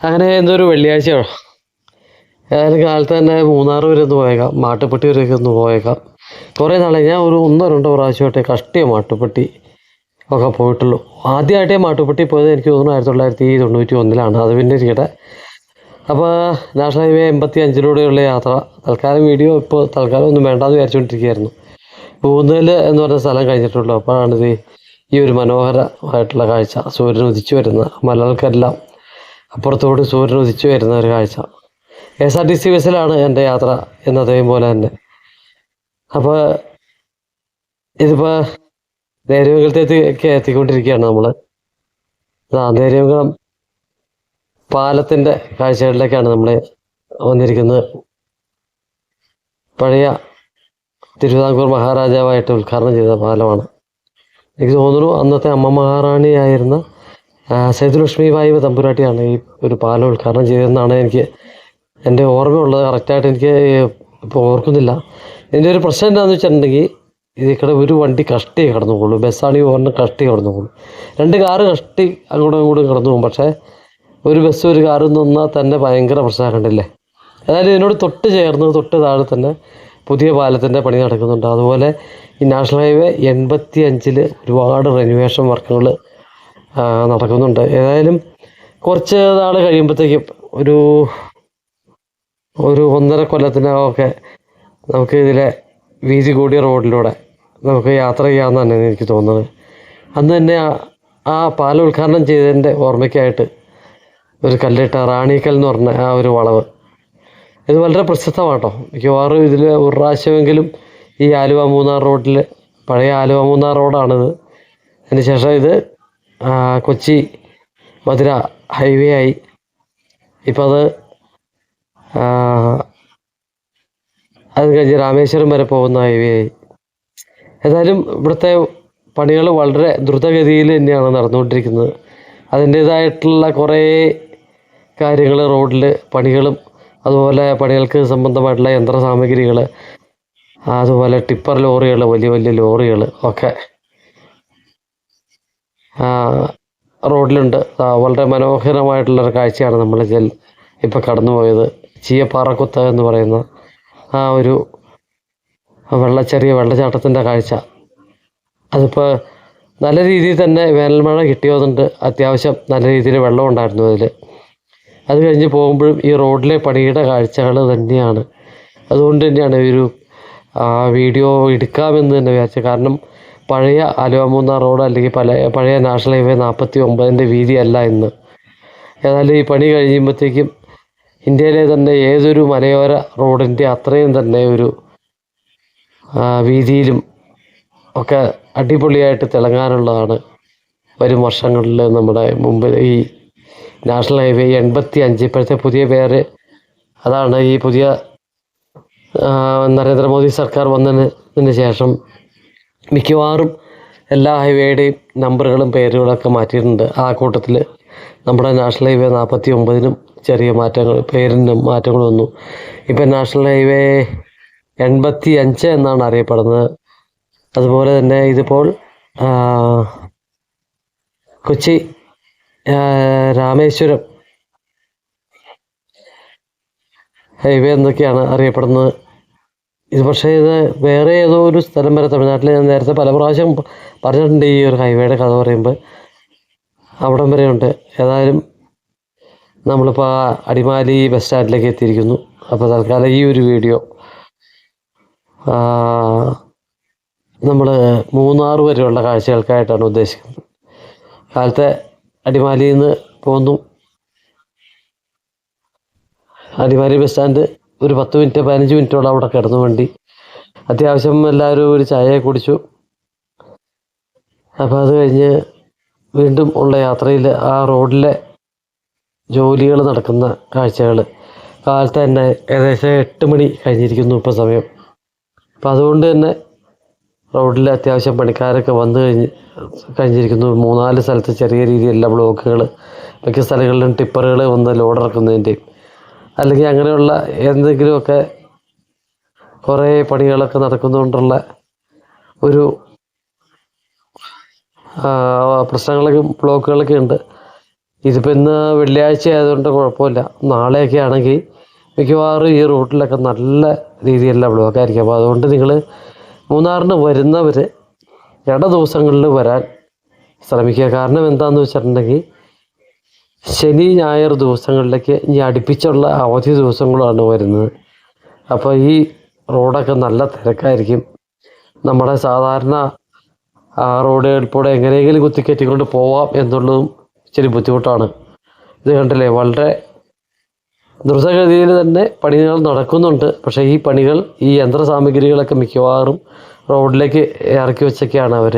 അങ്ങനെ എന്തൊരു വെള്ളിയാഴ്ചയോ ഏതായാലും കാലത്ത് തന്നെ മൂന്നാർ വരെ ഒന്ന് പോയേക്കാം, മാട്ടുപ്പെട്ടി വരെയൊക്കെ ഒന്ന് പോയേക്കാം. കുറേ നാളെ ഞാൻ ഒരു 1-2 പ്രാവശ്യമായിട്ട് കഷ്ടിയ മാട്ടുപ്പെട്ടി ഒക്കെ പോയിട്ടുള്ളൂ. ആദ്യമായിട്ടേ മാട്ടുപ്പെട്ടി പോയത് എനിക്ക് തോന്നുന്നു 1991 അത് പിന്നെ ഇരിക്കട്ടെ. അപ്പോൾ നാഷണൽ ഹൈവേ 85 യാത്ര തൽക്കാലം വീഡിയോ ഇപ്പോൾ തൽക്കാലം ഒന്നും വേണ്ടാന്ന് വിചാരിച്ചുകൊണ്ടിരിക്കുകയായിരുന്നു. ഊന്നൽ എന്ന് പറഞ്ഞ സ്ഥലം കഴിഞ്ഞിട്ടുള്ളൂ. അപ്പോഴാണിത് ഈ ഒരു മനോഹരമായിട്ടുള്ള കാഴ്ച, സൂര്യൻ ഉദിച്ചു വരുന്ന മലകൾക്കെല്ലാം അപ്പുറത്തോട് സൂര്യൻ ഉദിച്ചു വരുന്ന ഒരു കാഴ്ച. KSRTC ബസ്സിലാണ് എൻ്റെ യാത്ര എന്നതേം പോലെ തന്നെ. അപ്പോൾ ഇതിപ്പോൾ നേര്യമംഗലത്തേക്ക് എത്തിക്കൊണ്ടിരിക്കുകയാണ് നമ്മൾ. നേര്യമംഗലം പാലത്തിൻ്റെ കാഴ്ചകളിലേക്കാണ് നമ്മൾ വന്നിരിക്കുന്നത്. പഴയ തിരുവിതാംകൂർ മഹാരാജാവായിട്ട് ഉദ്ഘാടനം ചെയ്ത പാലമാണ്. എനിക്ക് തോന്നുന്നു അന്നത്തെ അമ്മ മഹാറാണിയായിരുന്ന സേതുലക്ഷ്മി ബായി തമ്പുരാട്ടിയാണ് ഈ ഒരു പാലം ഉദ്ഘാടനം ചെയ്തതെന്നാണ് എനിക്ക് എൻ്റെ ഓർമ്മയുള്ളത്. കറക്റ്റായിട്ട് എനിക്ക് ഇപ്പോൾ ഓർക്കുന്നില്ല. ഇതിൻ്റെ ഒരു പ്രശ്നം എന്താണെന്ന് വെച്ചിട്ടുണ്ടെങ്കിൽ ഇതിക്കടെ ഒരു വണ്ടി കഷ്ടി കടന്നു പോകുള്ളൂ. ബസ്സാണെങ്കിൽ ഒരെണ്ണം കഷ്ടി കടന്നു പോകുള്ളൂ. 2 കാറ് കഷ്ടി അങ്ങോട്ടും ഇങ്ങോട്ടും കടന്നു പോകും. പക്ഷേ ഒരു ബസ് ഒരു കാറ് നിന്നാൽ തന്നെ ഭയങ്കര പ്രശ്നമാക്കണ്ടില്ലേ. അതായത് ഇതിനോട് തൊട്ട് ചേർന്ന് തൊട്ട് താഴെ തന്നെ പുതിയ പാലത്തിൻ്റെ പണി നടക്കുന്നുണ്ട്. അതുപോലെ ഈ നാഷണൽ ഹൈവേ 85 ഒരുപാട് റെനോവേഷൻ വർക്കുകൾ നടക്കുന്നുണ്ട്. ഏതായാലും കുറച്ച് നാൾ കഴിയുമ്പോഴത്തേക്കും ഒരു 1.5 കൊല്ലത്തിനകമൊക്കെ നമുക്ക് ഇതിലെ വീതി കൂടിയ റോഡിലൂടെ നമുക്ക് യാത്ര ചെയ്യാമെന്നാണ് എനിക്ക് തോന്നുന്നത്. അന്ന് തന്നെ ആ പാലം ഉദ്ഘാടനം ചെയ്തതിൻ്റെ ഓർമ്മയ്ക്കായിട്ട് ഒരു കല്ലിട്ട റാണിക്കൽ എന്ന് പറഞ്ഞ ആ ഒരു വളവ്, ഇത് വളരെ പ്രസിദ്ധമാണ് കേട്ടോ. മിക്കവാറും ഇതിൽ ഒരു പ്രാവശ്യമെങ്കിലും ഈ ആലുവ മൂന്നാർ റോഡിൽ, പഴയ ആലുവ മൂന്നാർ റോഡാണിത്. അതിനുശേഷം ഇത് കൊച്ചി മധുര ഹൈവേ ആയി. ഇപ്പം അത് കഴിഞ്ഞ് രാമേശ്വരം വരെ പോകുന്ന ഹൈവേ ആയി. ഏതായാലും ഇവിടുത്തെ പണികൾ വളരെ ദ്രുതഗതിയിൽ തന്നെയാണ് നടന്നുകൊണ്ടിരിക്കുന്നത്. അതിൻ്റേതായിട്ടുള്ള കുറേ കാര്യങ്ങൾ റോഡിൽ പണികളും അതുപോലെ പണികൾക്ക് സംബന്ധമായിട്ടുള്ള യന്ത്ര സാമഗ്രികൾ, അതുപോലെ ടിപ്പർ ലോറികൾ, വലിയ വലിയ ലോറികൾ ഒക്കെ റോഡിലുണ്ട്. വളരെ മനോഹരമായിട്ടുള്ളൊരു കാഴ്ചയാണ് നമ്മൾ ഇപ്പോൾ കടന്നു പോയത്. ചീയപ്പാറക്കുത്ത് എന്ന് പറയുന്ന ആ ഒരു ചെറിയ വെള്ളച്ചാട്ടത്തിൻ്റെ കാഴ്ച. അതിപ്പോൾ നല്ല രീതിയിൽ തന്നെ വേനൽമഴ കിട്ടിയതുകൊണ്ട് അത്യാവശ്യം നല്ല രീതിയിൽ വെള്ളം ഉണ്ടായിരുന്നു അതിൽ. അത് കഴിഞ്ഞ് പോകുമ്പോഴും ഈ റോഡിലെ പണിയുടെ കാഴ്ചകൾ തന്നെയാണ്. അതുകൊണ്ട് തന്നെയാണ് ഒരു വീഡിയോ എടുക്കാമെന്ന് തന്നെ വിചാരിച്ചത്. കാരണം പഴയ ആലുവ മൂന്നാർ റോഡ് അല്ലെങ്കിൽ പഴയ നാഷണൽ ഹൈവേ 49 വീതിയല്ല ഇന്ന്. ഏതായാലും ഈ പണി കഴിയുമ്പോഴത്തേക്കും ഇന്ത്യയിലെ തന്നെ ഏതൊരു മലയോര റോഡിൻ്റെ അത്രയും തന്നെ ഒരു വീതിയിലും ഒക്കെ അടിപൊളിയായിട്ട് തിളങ്ങാനുള്ളതാണ് വരും വർഷങ്ങളിൽ നമ്മുടെ മുമ്പ് ഈ നാഷണൽ ഹൈവേ 85. ഇപ്പോഴത്തെ പുതിയ പേര് അതാണ്. ഈ പുതിയ നരേന്ദ്രമോദി സർക്കാർ വന്നതിന് ശേഷം മിക്കവാറും എല്ലാ ഹൈവേയുടെയും നമ്പറുകളും പേരുകളൊക്കെ മാറ്റിയിട്ടുണ്ട്. ആ കൂട്ടത്തിൽ നമ്മുടെ നാഷണൽ ഹൈവേ 49-നും ചെറിയ മാറ്റങ്ങൾ, പേരിനും മാറ്റങ്ങൾ വന്നു. ഇപ്പം നാഷണൽ ഹൈവേ 85 എന്നാണ് അറിയപ്പെടുന്നത്. അതുപോലെ തന്നെ ഇതിപ്പോൾ കൊച്ചി രാമേശ്വരം ഹൈവേ എന്നൊക്കെയാണ് അറിയപ്പെടുന്നത്. ഇത് പക്ഷേ ഇത് വേറെ ഏതോ ഒരു സ്ഥലം വരെ തമിഴ്നാട്ടിൽ ഞാൻ നേരത്തെ പല പ്രാവശ്യം പറഞ്ഞിട്ടുണ്ട് ഈ ഒരു ഹൈവേയുടെ കഥ പറയുമ്പോൾ. അവിടം വരെയുണ്ട്. ഏതായാലും നമ്മളിപ്പോൾ അടിമാലി ബസ് സ്റ്റാൻഡിലേക്ക് എത്തിയിരിക്കുന്നു. അപ്പോൾ തൽക്കാലം ഈ ഒരു വീഡിയോ നമ്മൾ മൂന്നാർ വരെയുള്ള കാഴ്ചകൾക്കായിട്ടാണ് ഉദ്ദേശിക്കുന്നത്. കാലത്തെ അടിമാലിയിൽ നിന്ന് പോന്നു. അടിമാലി ബസ് സ്റ്റാൻഡ് ഒരു 10 മിനിറ്റ് 15 മിനിറ്റോളം അവിടെ കിടന്നു വണ്ടി. അത്യാവശ്യം എല്ലാവരും ഒരു ചായ കുടിച്ചു. അപ്പോൾ അത് കഴിഞ്ഞ് വീണ്ടും ഉള്ള യാത്രയിൽ ആ റോഡിലെ ജോലികൾ നടക്കുന്ന കാഴ്ചകൾ. കാലത്ത് തന്നെ ഏകദേശം 8 മണി കഴിഞ്ഞിരിക്കുന്നു ഇപ്പോൾ സമയം. അപ്പം അതുകൊണ്ട് തന്നെ റോഡിൽ അത്യാവശ്യം പണിക്കാരൊക്കെ വന്നു കഴിഞ്ഞിരിക്കുന്നു. 3-4 സ്ഥലത്ത് ചെറിയ രീതിയിലുള്ള ബ്ലോക്കുകൾ, മിക്ക സ്ഥലങ്ങളിലും ടിപ്പറുകൾ വന്ന് ലോഡ് ഇറക്കുന്നതിൻ്റെയും അല്ലെങ്കിൽ അങ്ങനെയുള്ള എന്തെങ്കിലുമൊക്കെ കുറേ പണികളൊക്കെ നടക്കുന്നതുകൊണ്ടുള്ള ഒരു പ്രശ്നങ്ങളൊക്കെ ബ്ലോക്കുകളൊക്കെ ഉണ്ട്. ഇതിപ്പോൾ ഇന്ന് വെള്ളിയാഴ്ച ആയതുകൊണ്ട് കുഴപ്പമില്ല. നാളെയൊക്കെ ആണെങ്കിൽ മിക്കവാറും ഈ റൂട്ടിലൊക്കെ നല്ല രീതിയിലുള്ള ബ്ലോക്കായിരിക്കും. അപ്പോൾ അതുകൊണ്ട് നിങ്ങൾ മൂന്നാറിന് വരുന്നവർ ഇട ദിവസങ്ങളിൽ വരാൻ ശ്രമിക്കുക. കാരണം എന്താണെന്ന് വെച്ചിട്ടുണ്ടെങ്കിൽ ശനി ഞായർ ദിവസങ്ങളിലേക്ക് ഇനി അടുപ്പിച്ചുള്ള അവധി ദിവസങ്ങളാണ് വരുന്നത്. അപ്പോൾ ഈ റോഡൊക്കെ നല്ല തിരക്കായിരിക്കും. നമ്മുടെ സാധാരണ റോഡുകളിൽ കൂടെ എങ്ങനെയെങ്കിലും കുത്തിക്കയറ്റിക്കൊണ്ട് പോവാം എന്നുള്ളതും ഇച്ചിരി ബുദ്ധിമുട്ടാണ്. ഇത് കണ്ടില്ലേ, വളരെ ദ്രുതഗതിയിൽ തന്നെ പണികൾ നടക്കുന്നുണ്ട്. പക്ഷേ ഈ പണികൾ, ഈ യന്ത്ര സാമഗ്രികളൊക്കെ മിക്കവാറും റോഡിലേക്ക് ഇറക്കി വെച്ചൊക്കെയാണ് അവർ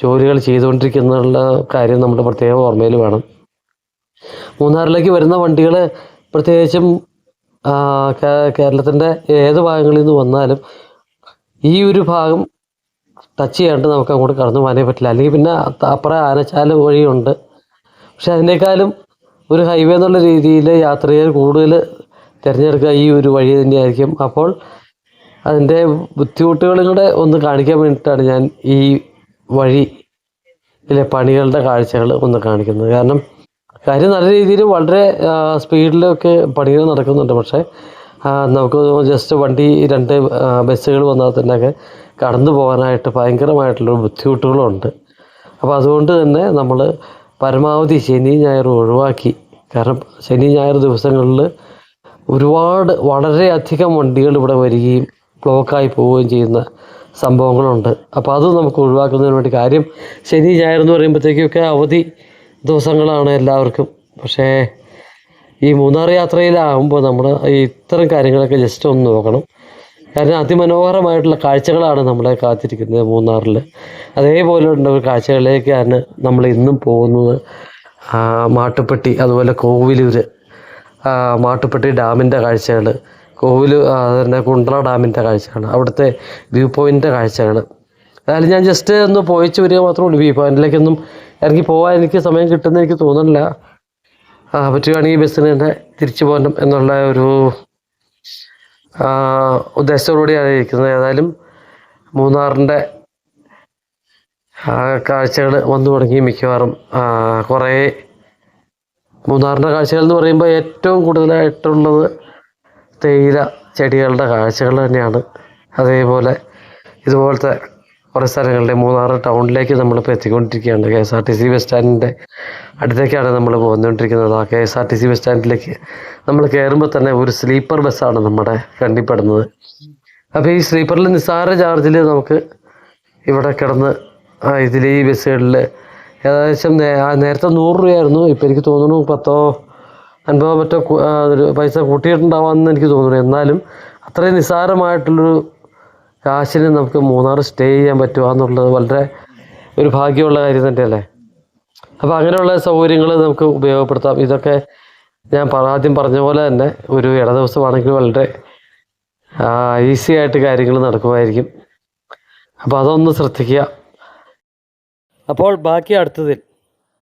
ജോലികൾ ചെയ്തുകൊണ്ടിരിക്കുന്നുള്ള കാര്യം നമ്മൾ പ്രത്യേകം ഓർമ്മയിൽ വേണം. മൂന്നാറിലേക്ക് വരുന്ന വണ്ടികൾ പ്രത്യേകിച്ചും കേരളത്തിൻ്റെ ഏത് ഭാഗങ്ങളിൽ നിന്ന് വന്നാലും ഈ ഒരു ഭാഗം ടച്ച് ചെയ്യാണ്ട് നമുക്ക് അങ്ങോട്ട് കടന്നു പോകാനേ പറ്റില്ല. അല്ലെങ്കിൽ പിന്നെ അപ്പുറം ആനച്ചാൽ വഴിയുണ്ട്. പക്ഷെ അതിനേക്കാളും ഒരു ഹൈവേ എന്നുള്ള രീതിയിൽ യാത്ര ചെയ്യാൻ കൂടുതൽ തിരഞ്ഞെടുക്കുക ഈ ഒരു വഴി തന്നെയായിരിക്കും. അപ്പോൾ അതിൻ്റെ ബുദ്ധിമുട്ടുകളും കൂടെ ഒന്ന് കാണിക്കാൻ വേണ്ടിയിട്ടാണ് ഞാൻ ഈ വഴിയിലെ പണികളുടെ കാഴ്ചകൾ ഒന്ന് കാണിക്കുന്നത്. കാരണം കാര്യം നല്ല രീതിയിൽ വളരെ സ്പീഡിലൊക്കെ പണികൾ നടക്കുന്നുണ്ട്. പക്ഷേ നമുക്ക് ജസ്റ്റ് വണ്ടി 2 ബസ്സുകൾ വന്നാൽ തന്നെയൊക്കെ കടന്നു പോകാനായിട്ട് ഭയങ്കരമായിട്ടുള്ള ബുദ്ധിമുട്ടുകളുണ്ട്. അപ്പോൾ അതുകൊണ്ട് തന്നെ നമ്മൾ പരമാവധി ശനി ഞായർ ഒഴിവാക്കി. കാരണം ശനി ഞായർ ദിവസങ്ങളിൽ ഒരുപാട് വളരെയധികം വണ്ടികൾ ഇവിടെ വരികയും ബ്ലോക്കായി പോവുകയും ചെയ്യുന്ന സംഭവങ്ങളുണ്ട്. അപ്പോൾ അത് നമുക്ക് ഒഴിവാക്കുന്നതിന് വേണ്ടി, കാര്യം ശനി ഞായർ എന്ന് പറയുമ്പോഴത്തേക്കൊക്കെ അവധി ദിവസങ്ങളാണ് എല്ലാവർക്കും. പക്ഷേ ഈ മൂന്നാർ യാത്രയിലാകുമ്പോൾ നമ്മൾ ഇത്തരം കാര്യങ്ങളൊക്കെ ജസ്റ്റ് ഒന്ന് നോക്കണം. കാരണം അതിമനോഹരമായിട്ടുള്ള കാഴ്ചകളാണ് നമ്മളെ കാത്തിരിക്കുന്നത് മൂന്നാറിൽ. അതേപോലെയുള്ള കാഴ്ചകളിലേക്കാണ് നമ്മൾ ഇന്നും പോകുന്നത്. മാട്ടുപ്പെട്ടി, അതുപോലെ കോവിലൂർ, മാട്ടുപ്പെട്ടി ഡാമിൻ്റെ കാഴ്ചകൾ, തന്നെ കുണ്ട്ര ഡാമിൻ്റെ കാഴ്ചകൾ, അവിടുത്തെ വ്യൂ പോയിൻ്റിൻ്റെ കാഴ്ചകൾ. അതായത് ഞാൻ ജസ്റ്റ് ഒന്ന് പോയിച്ച് വരിക മാത്രമേ ഉള്ളൂ. വ്യൂ പോയിൻറ്റിലേക്കൊന്നും ഇറങ്ങി പോകാൻ എനിക്ക് സമയം കിട്ടുമെന്ന് എനിക്ക് തോന്നുന്നില്ല. പറ്റുകയാണെങ്കിൽ ബസ്സിന് തന്നെ തിരിച്ചു പോകണം എന്നുള്ള ഒരു ഉദ്ദേശത്തോടുകൂടിയാണ് ഇരിക്കുന്നത്. ഏതായാലും മൂന്നാറിൻ്റെ കാഴ്ചകൾ വന്നു തുടങ്ങി. മിക്കവാറും കുറേ മൂന്നാറിൻ്റെ കാഴ്ചകൾ എന്ന് പറയുമ്പോൾ ഏറ്റവും കൂടുതലായിട്ടുള്ളത് തേയില ചെടികളുടെ കാഴ്ചകൾ തന്നെയാണ്. അതേപോലെ ഇതുപോലത്തെ കുറേ സ്ഥലങ്ങളുടെ മൂന്നാർ ടൗണിലേക്ക് നമ്മളിപ്പോൾ എത്തിക്കൊണ്ടിരിക്കുകയാണ്. KSRTC ബസ് സ്റ്റാൻഡിൻ്റെ അടുത്തേക്കാണ് നമ്മൾ പോന്നുകൊണ്ടിരിക്കുന്നത്. ആ KSRTC ബസ് സ്റ്റാൻഡിലേക്ക് നമ്മൾ കയറുമ്പോൾ തന്നെ ഒരു സ്ലീപ്പർ ബസ്സാണ് നമ്മുടെ കണ്ടിപ്പെടുന്നത്. അപ്പോൾ ഈ സ്ലീപ്പറിൽ നിസ്സാര ചാർജിൽ നമുക്ക് ഇവിടെ കിടന്ന് ഇതിൽ ഈ ബസ്സുകളിൽ ഏകദേശം നേരത്തെ 100 രൂപയായിരുന്നു. ഇപ്പോൾ എനിക്ക് തോന്നുന്നു 10-50 മറ്റോ പൈസ കൂട്ടിയിട്ടുണ്ടാവാമെന്ന് എനിക്ക് തോന്നുന്നു. എന്നാലും അത്രയും നിസ്സാരമായിട്ടുള്ളൊരു കാശിന് നമുക്ക് മൂന്നാർ സ്റ്റേ ചെയ്യാൻ പറ്റുക എന്നുള്ളത് വളരെ ഒരു ഭാഗ്യമുള്ള കാര്യം തന്നെയല്ലേ. അപ്പോൾ അങ്ങനെയുള്ള സൗകര്യങ്ങൾ നമുക്ക് ഉപയോഗപ്പെടുത്താം. ഇതൊക്കെ ഞാൻ ആദ്യം പറഞ്ഞ പോലെ തന്നെ ഒരു ഇട ദിവസമാണെങ്കിൽ വളരെ ഈസി ആയിട്ട് കാര്യങ്ങൾ നടക്കുമായിരിക്കും. അപ്പോൾ അതൊന്ന് ശ്രദ്ധിക്കുക. അപ്പോൾ ബാക്കി അടുത്തതിൽ